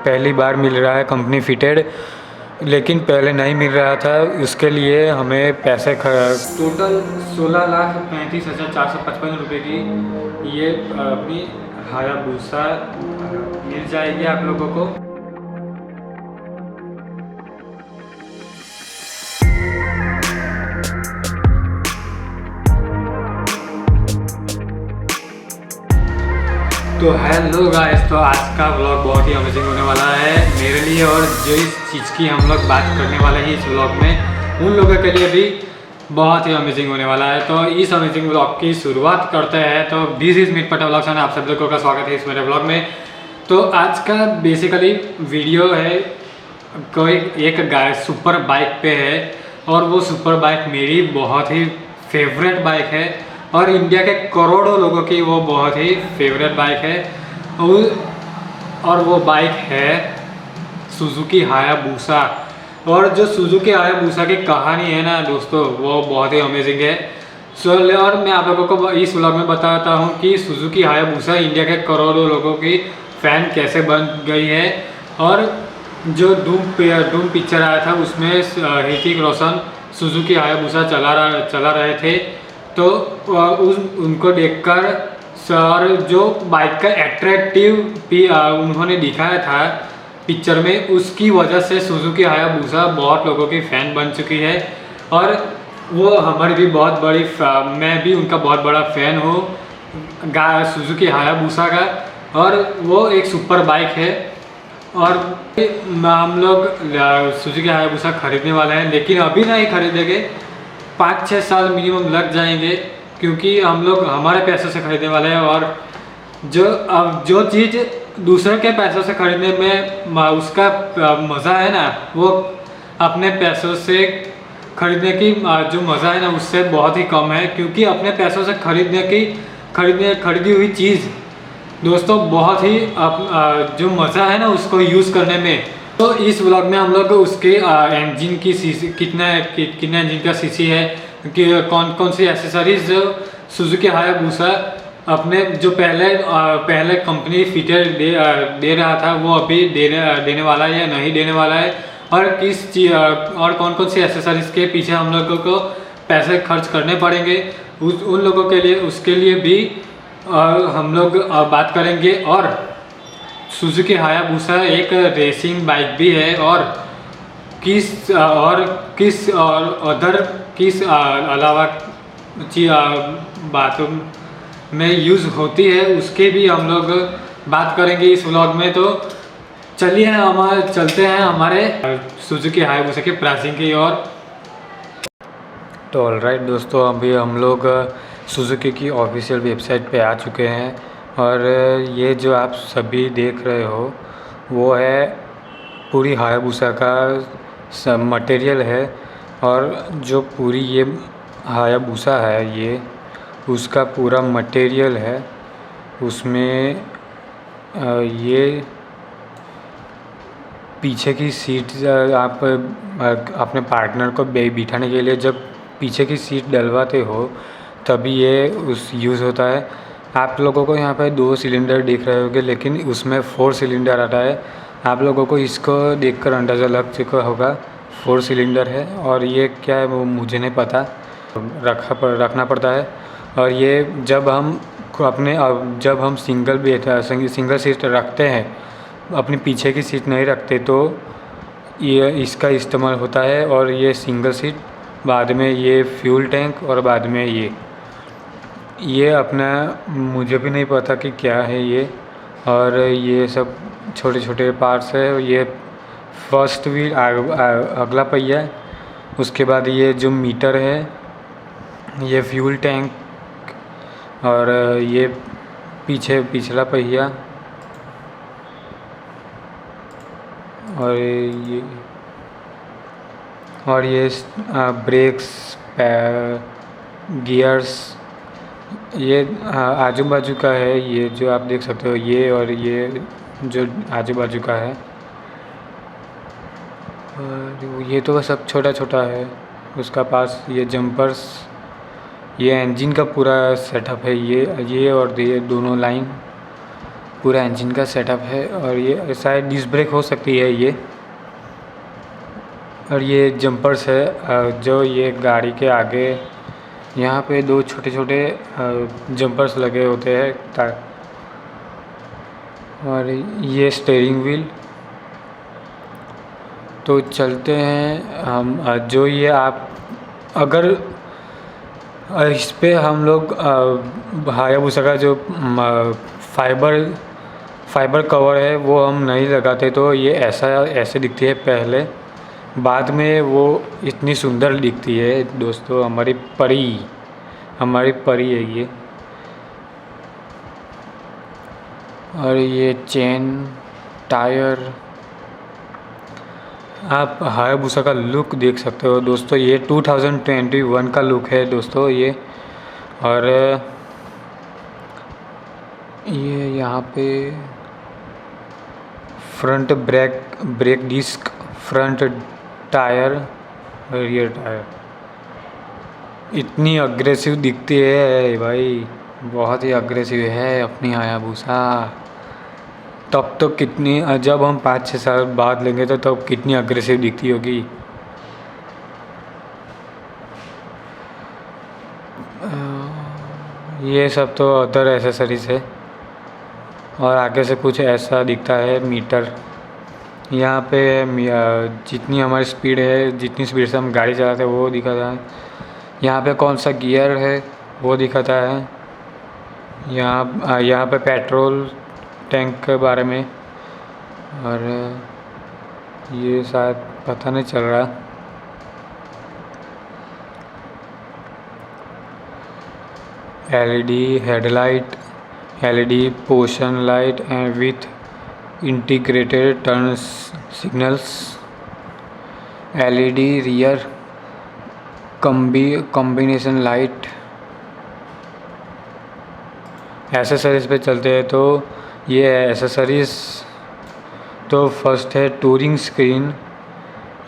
पहली बार मिल रहा है कंपनी फिटेड, लेकिन पहले नहीं मिल रहा था। उसके लिए हमें पैसे टोटल 16,35,455 रुपये की ये अपनी हायाबुसा मिल जाएगी आप लोगों को। तो हेलो गाइस, तो आज का व्लॉग बहुत ही अमेजिंग होने वाला है मेरे लिए, और जो इस चीज़ की हम लोग बात करने वाले हैं इस व्लॉग में उन लोगों के लिए भी बहुत ही अमेजिंग होने वाला है। तो इस अमेजिंग व्लॉग की शुरुआत करते हैं। तो दिस इज़ मीट पटा व्लॉग्स, आप सब लोगों का स्वागत है इस मेरे व्लॉग में। तो आज का बेसिकली वीडियो है, कोई एक गाय सुपर बाइक पे है, और वो सुपर बाइक मेरी बहुत ही फेवरेट बाइक है और इंडिया के करोड़ों लोगों की वो बहुत ही फेवरेट बाइक है। और वो बाइक है सुजुकी हायाबुसा। और जो सुजुकी हायाबुसा की कहानी है ना दोस्तों, वो बहुत ही अमेजिंग है। और मैं आप लोगों को इस व्लॉग में बताता हूँ कि सुजुकी हायाबुसा इंडिया के करोड़ों लोगों की फ़ैन कैसे बन गई है। और जो डूम पिक्चर आया था उसमें ऋतिक रोशन सुजुकी हायाबुसा चला रहे थे, तो उनको देखकर सर जो बाइक का एट्रैक्टिव भी उन्होंने दिखाया था पिक्चर में, उसकी वजह से सुजुकी हायाबुसा बहुत लोगों की फ़ैन बन चुकी है। और वो हमारी भी बहुत बड़ी मैं भी उनका बहुत बड़ा फ़ैन हूँ सुजुकी हायाबुसा का। और वो एक सुपर बाइक है और हम लोग सुजुकी हायाबुसा खरीदने वाले हैं, लेकिन अभी नहीं खरीदेंगे, 5-6 साल मिनिमम लग जाएंगे, क्योंकि हम लोग हमारे पैसों से खरीदने वाले हैं। और जो चीज़ दूसरे के पैसों से खरीदने में उसका मज़ा है ना, वो अपने पैसों से खरीदने की जो मज़ा है ना उससे बहुत ही कम है। क्योंकि अपने पैसों से खरीदी हुई चीज़ दोस्तों बहुत ही जो मज़ा है ना उसको यूज़ करने में। तो इस व्लॉग में हम लोग उसके इंजन की सीसी कितना इंजन का सीसी है, कि कौन सी एसेसरीज सुजुकी हायाबुसा अपने जो पहले कंपनी फीचर दे रहा था वो अभी देने वाला है या नहीं देने वाला है, और और कौन सी एसेसरीज के पीछे हम लोगों को पैसे खर्च करने पड़ेंगे उन लोगों के लिए, उसके लिए भी हम लोग बात करेंगे। और सुजुकी हायाबुसा एक रेसिंग बाइक भी है, और किस अलावा बातों में यूज़ होती है उसके भी हम लोग बात करेंगे इस व्लॉग में। तो चलिए चलते हैं हमारे सुजुकी हायाबुसा के प्राइसिंग की ओर। तो ऑलराइट दोस्तों, अभी हम लोग सुजुकी की ऑफिशियल वेबसाइट पे आ चुके हैं, और ये जो आप सभी देख रहे हो वो है पूरी हायाबुसा का सब मटेरियल है। और जो पूरी ये हायाबुसा है ये उसका पूरा मटेरियल है। उसमें ये पीछे की सीट आप अपने पार्टनर को बिठाने के लिए जब पीछे की सीट डलवाते हो तभी ये यूज़ होता है। आप लोगों को यहाँ पे 2 सिलेंडर दिख रहे होंगे, लेकिन उसमें 4 सिलेंडर आता है। आप लोगों को इसको देखकर अंदाज़ा लग चुका होगा 4 सिलेंडर है, और ये क्या है वो मुझे नहीं पता, रखना पड़ता है। और ये जब हम सिंगल सीट रखते हैं, अपनी पीछे की सीट नहीं रखते, तो ये इसका इस्तेमाल होता है। और ये सिंगल सीट, बाद में ये फ्यूल टैंक, और बाद में ये अपना मुझे भी नहीं पता कि क्या है ये। और ये सब छोटे छोटे पार्ट्स है। ये फर्स्ट व्हील अगला पहिया है, उसके बाद ये जो मीटर है, ये फ्यूल टैंक, और ये पिछला पहिया, और ये ब्रेक्स, गियर्स, ये आजू बाजू का है, ये जो आप देख सकते हो ये, और ये जो आजू बाजू का है। और ये तो सब छोटा छोटा है उसका पास। ये जंपर्स, ये इंजन का पूरा सेटअप है, ये और ये दोनों लाइन। पूरा इंजन का सेटअप है। और ये शायद डिस्क ब्रेक हो सकती है ये। और ये जंपर्स है जो ये गाड़ी के आगे यहाँ पे 2 छोटे छोटे जंपर्स लगे होते हैं। और ये स्टीयरिंग व्हील। तो चलते हैं हम जो ये आप अगर इस पे हम लोग हायाबुसा का जो फाइबर कवर है वो हम नहीं लगाते तो ये ऐसे दिखती है पहले, बाद में वो इतनी सुंदर दिखती है दोस्तों। हमारी परी है ये। और ये चेन, टायर, आप हायाबुसा का लुक देख सकते हो दोस्तों। ये 2021 का लुक है दोस्तों ये। और ये यहाँ पे front brake disc, front tyre, rear tyre, इतनी अग्रेसिव दिखती है भाई, बहुत ही अग्रेसिव है अपनी हायाबुसा। तब तो कितनी, जब हम 5-6 साल बाद लेंगे तो तब कितनी अग्रेसिव दिखती होगी। ये सब तो अदर एसेसरीज है। और आगे से कुछ ऐसा दिखता है मीटर। यहाँ पे जितनी हमारी स्पीड है, जितनी स्पीड से हम गाड़ी चलाते हैं वो दिखाता है। यहाँ पे कौन सा गियर है वो दिखाता है। यहाँ पे पेट्रोल टैंक के बारे में। और ये शायद पता नहीं चल रहा। LED headlight, LED portion light and with integrated turn signals, LED rear combination light. Accessories पे चलते हैं तो ये एसेसरीज तो फर्स्ट है टूरिंग स्क्रीन।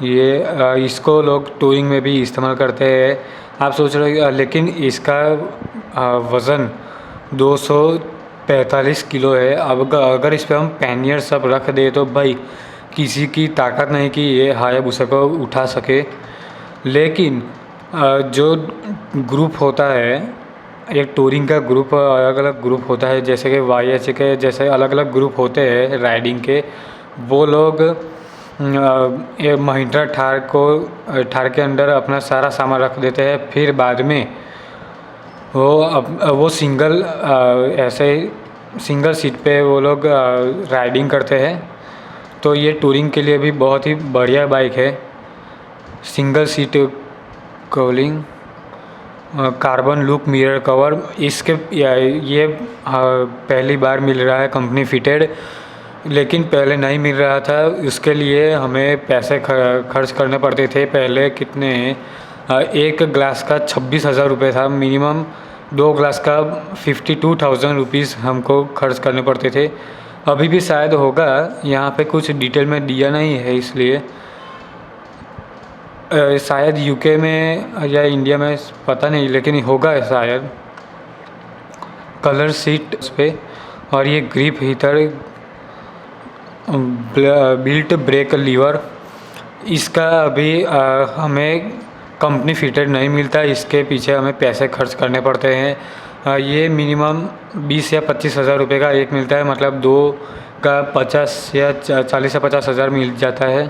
ये इसको लोग टूरिंग में भी इस्तेमाल करते हैं। आप सोच रहे हो, लेकिन इसका वज़न 245 किलो है। अब अगर इस पर हम पैनियर सब रख दे तो भाई किसी की ताकत नहीं कि ये हायाबुसा को उठा सके। लेकिन जो ग्रुप होता है, एक टूरिंग का ग्रुप अलग अलग ग्रुप होता है, जैसे कि YH के जैसे अलग अलग ग्रुप होते हैं राइडिंग के। वो लोग महिंद्रा थार के अंदर अपना सारा सामान रख देते हैं। फिर बाद में वो सिंगल सीट पे वो लोग राइडिंग करते हैं। तो ये टूरिंग के लिए भी बहुत ही बढ़िया बाइक है। Single seat cowling, carbon look mirror cover, ये पहली बार मिल रहा है कंपनी फिटेड, लेकिन पहले नहीं मिल रहा था। उसके लिए हमें पैसे खर्च करने पड़ते थे। पहले कितने, एक ग्लास का 26,000 रुपये था मिनिमम, 2 ग्लास का 52,000 रुपीज़ हमको खर्च करने पड़ते थे। अभी भी शायद होगा, यहाँ पे कुछ डिटेल में दिया नहीं है, इसलिए शायद UK में या इंडिया में पता नहीं, लेकिन होगा शायद। कलर सीट उस पर। और ये grip heater, built brake lever, इसका अभी हमें कंपनी फिटेड नहीं मिलता। इसके पीछे हमें पैसे खर्च करने पड़ते हैं। ये मिनिमम 20 या 25,000 रुपये का एक मिलता है, मतलब 2 का 50 या 40 या 50,000 मिल जाता है।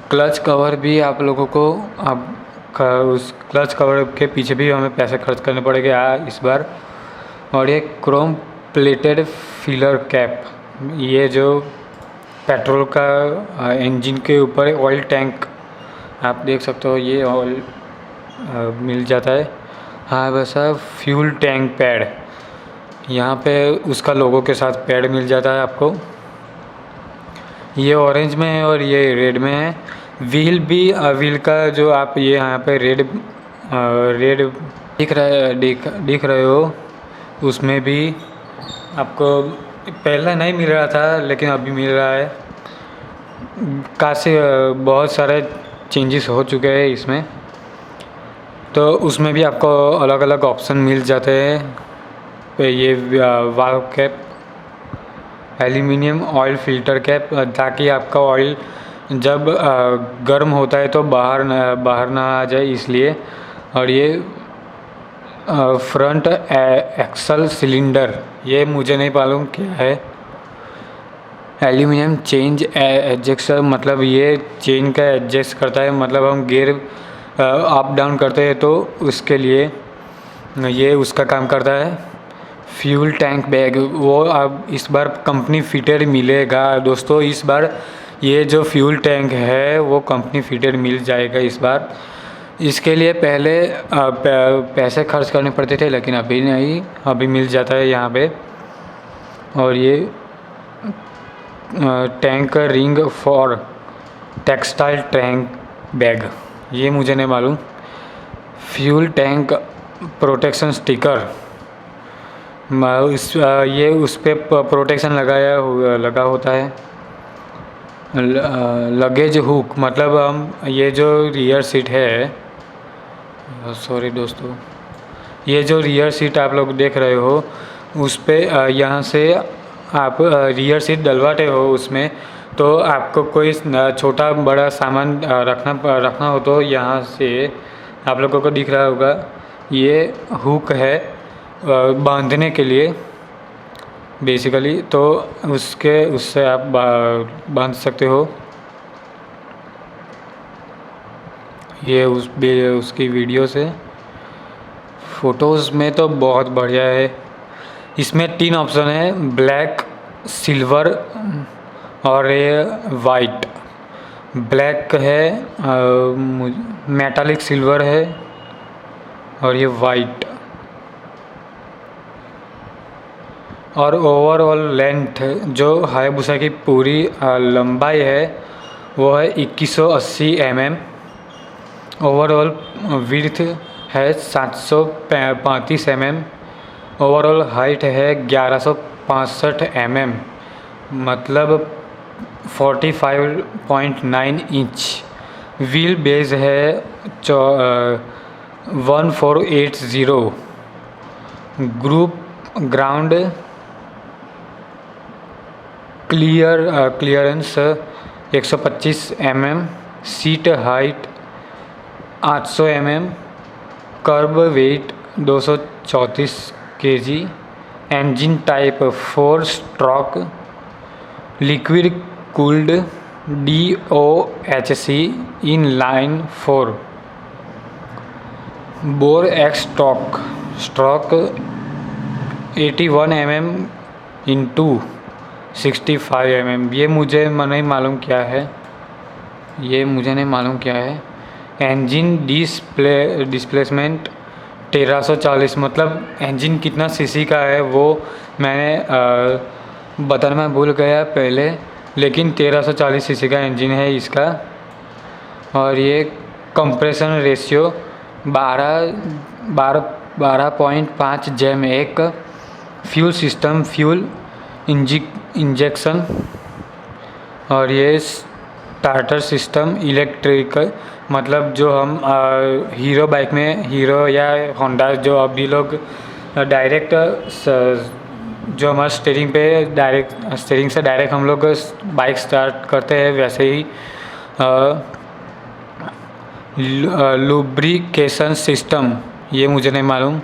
क्लच कवर भी आप लोगों को उस क्लच कवर के पीछे भी हमें पैसे खर्च करने पड़ेंगे इस बार। और ये क्रोम प्लेटेड फिलर कैप, ये जो पेट्रोल का इंजन के ऊपर ऑयल टैंक आप देख सकते हो, ये ऑयल मिल जाता है। हाँ वैसा फ्यूल टैंक पैड, यहाँ पे उसका लोगो के साथ पैड मिल जाता है आपको। ये ऑरेंज में है और ये रेड में है। व्हील का जो आप ये यहाँ पे रेड दिख रहे हो, उसमें भी आपको पहले नहीं मिल रहा था लेकिन अभी मिल रहा है। काफ़ी बहुत सारे चेंजेस हो चुके हैं इसमें, तो उसमें भी आपको अलग अलग ऑप्शन मिल जाते हैं। ये valve cap, aluminium oil filter cap, ताकि आपका ऑयल जब गर्म होता है तो बाहर ना आ जाए इसलिए। और ये फ्रंट एक्सल सिलेंडर, ये मुझे नहीं मालूम क्या है। एल्यूमिनियम चेंज एडजस्टर, मतलब ये चेन का एडजस्ट करता है, मतलब हम गियर अप डाउन करते हैं तो उसके लिए ये उसका काम करता है। फ्यूल टैंक बैग, वो अब इस बार कंपनी फिटेड मिलेगा दोस्तों। इस बार ये जो फ्यूल टैंक है वो कंपनी फिटेड मिल जाएगा इस बार। इसके लिए पहले पैसे खर्च करने पड़ते थे, लेकिन अभी नहीं, अभी मिल जाता है यहाँ पे। और ये tank ring for textile tank bag, ये मुझे नहीं मालूम। फ्यूल टैंक प्रोटेक्शन स्टिकर, ये उस पर प्रोटेक्शन लगा होता है। लगेज हुक, मतलब हम ये जो रियर सीट है, सॉरी दोस्तों, ये जो रियर सीट आप लोग देख रहे हो उस पर यहाँ से आप रियर सीट डलवाते हो उसमें, तो आपको कोई छोटा बड़ा सामान रखना हो तो यहाँ से आप लोगों को दिख रहा होगा, ये हुक है बांधने के लिए बेसिकली, तो उससे आप बांध सकते हो। ये उसकी वीडियो से, फ़ोटोज़ में तो बहुत बढ़िया है। इसमें 3 ऑप्शन है, ब्लैक, सिल्वर और ये वाइट। ब्लैक है, मेटालिक सिल्वर है और ये वाइट। और ओवरऑल लेंथ जो हायाबुसा की पूरी लंबाई है वो है 2180 mm। ओवरऑल विड्थ है 735 mm। ओवरऑल हाइट है 1165 mm, मतलब 45.9 इंच। व्हील बेस है 1480। Group ground clearance 125 mm। Seat height 800 mm। Kerb weight 234 kg। Engine type 4 stroke liquid cooled DOHC inline 4। Bore x stroke 81 mm into 65 mm। ये मुझे नहीं मालूम क्या है, इंजन डिस्प्लेसमेंट 1340, मतलब इंजन कितना सीसी का है वो मैंने बताना मैं भूल गया पहले, लेकिन 1340 सीसी का इंजन है इसका। और ये कंप्रेशन रेशियो 12.5 जैम एक। Fuel system fuel injection. और ये स्टार्टर सिस्टम इलेक्ट्रिकल, मतलब जो हम हीरो बाइक में, हीरो या होंडा जो अभी लोग डायरेक्ट जो हमारा स्टीयरिंग से डायरेक्ट हम लोग बाइक स्टार्ट करते हैं, वैसे ही लुब्रिकेशन सिस्टम, ये मुझे नहीं मालूम।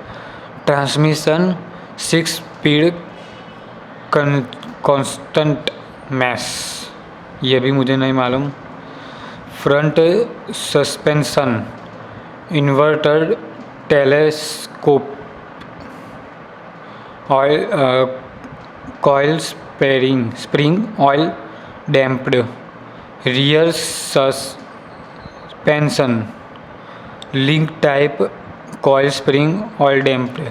ट्रांसमिशन 6 स्पीड कांस्टेंट मैश, ये भी मुझे नहीं मालूम। Front suspension inverter telescope oil coil spring oil damped. Rear suspension link type coil spring oil damped.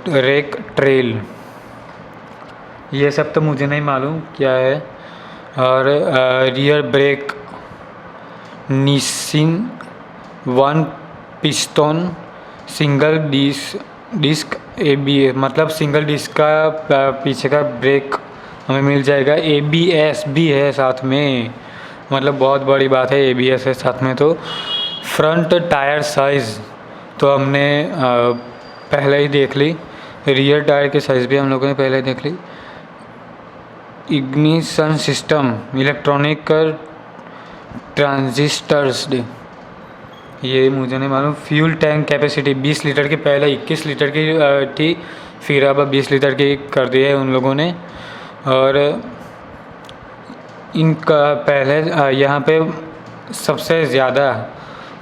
Rake trail, ये सब तो मुझे नहीं मालूम क्या है। और rear brake Nissin 1 piston single disc ABS, मतलब सिंगल डिस्क का पीछे का ब्रेक हमें मिल जाएगा। ABS भी है साथ में, मतलब बहुत बड़ी बात है, ABS है साथ में। तो फ्रंट टायर साइज़ तो हमने पहले ही देख ली, रियर टायर की साइज़ भी हम लोगों ने पहले देख ली। इग्निशन सिस्टम, इलेक्ट्रॉनिक ट्रांजिस्टर्स, ये मुझे नहीं मालूम। फ्यूल टैंक कैपेसिटी 20 लीटर की, पहले 21 लीटर की थी, फिर अब 20 लीटर की कर दी है उन लोगों ने। और इनका पहले यहाँ पे सबसे ज़्यादा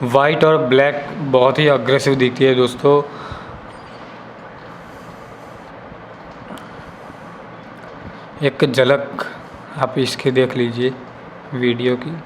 वाइट और ब्लैक बहुत ही अग्रेसिव दिखती है दोस्तों। एक झलक आप इसकी देख लीजिए वीडियो की।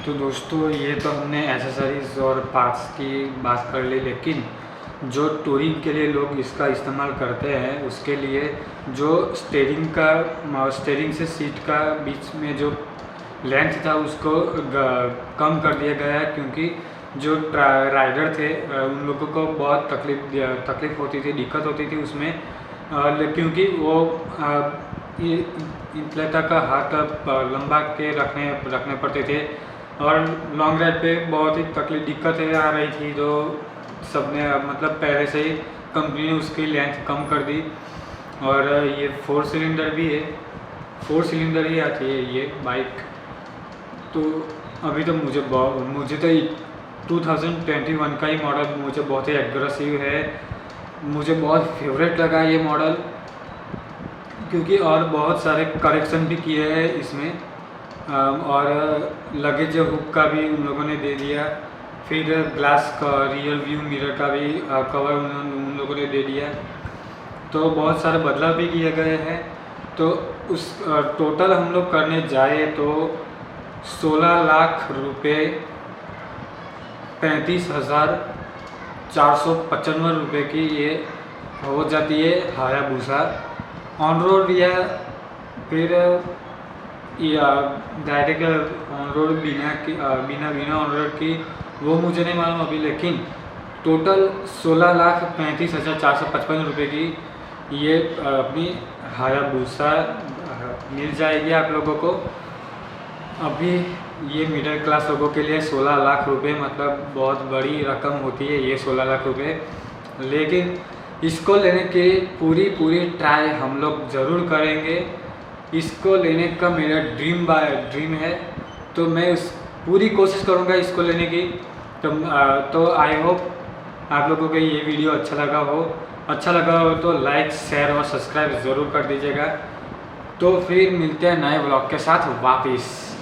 तो दोस्तों ये तो हमने एसेसरीज़ और पार्ट्स की बात कर ली, लेकिन जो टूरिंग के लिए लोग इसका इस्तेमाल करते हैं उसके लिए जो स्टेयरिंग से सीट का बीच में जो लेंथ था उसको कम कर दिया गया है, क्योंकि जो राइडर थे उन लोगों को बहुत तकलीफ होती थी, दिक्कत होती थी उसमें, क्योंकि वो इतने तक का हाथ लंबा के रखने पड़ते थे और लॉन्ग राइड पे बहुत ही दिक्कतें आ रही थी। जो सबने मतलब पहले से ही कंपनी ने उसकी लेंथ कम कर दी। और ये 4 सिलेंडर भी है, 4 सिलेंडर ही आती है ये बाइक। तो अभी तो मुझे तो 2021 का ही मॉडल मुझे बहुत ही एग्रेसिव है, मुझे बहुत फेवरेट लगा ये मॉडल, क्योंकि और बहुत सारे करेक्शन भी किए हैं इसमें। और लगेज हुक का भी उन लोगों ने दे दिया, फिर ग्लास का रियल व्यू मिरर का भी कवर उन लोगों ने दे दिया। तो बहुत सारे बदलाव भी किए गए हैं। तो उस टोटल हम लोग करने जाए तो 16 लाख रुपये 35,495 रुपये की ये हो जाती है हायाबुसा ऑन रोड, या फिर या डायरेक्ट ऑन रोड बिना ऑन रोड की वो मुझे नहीं मालूम अभी, लेकिन टोटल 16,35,455 रुपये की ये अपनी हायाबुसा मिल जाएगी आप लोगों को। अभी ये मिडिल क्लास लोगों के लिए 16 लाख रुपए मतलब बहुत बड़ी रकम होती है ये 16 लाख रुपए, लेकिन इसको लेने की पूरी ट्राई हम लोग ज़रूर करेंगे। इसको लेने का मेरा ड्रीम है, तो मैं पूरी कोशिश करूँगा इसको लेने की। तो आई होप आप लोगों को ये वीडियो अच्छा लगा हो तो लाइक, शेयर और सब्सक्राइब ज़रूर कर दीजिएगा। तो फिर मिलते हैं नए ब्लॉग के साथ वापस।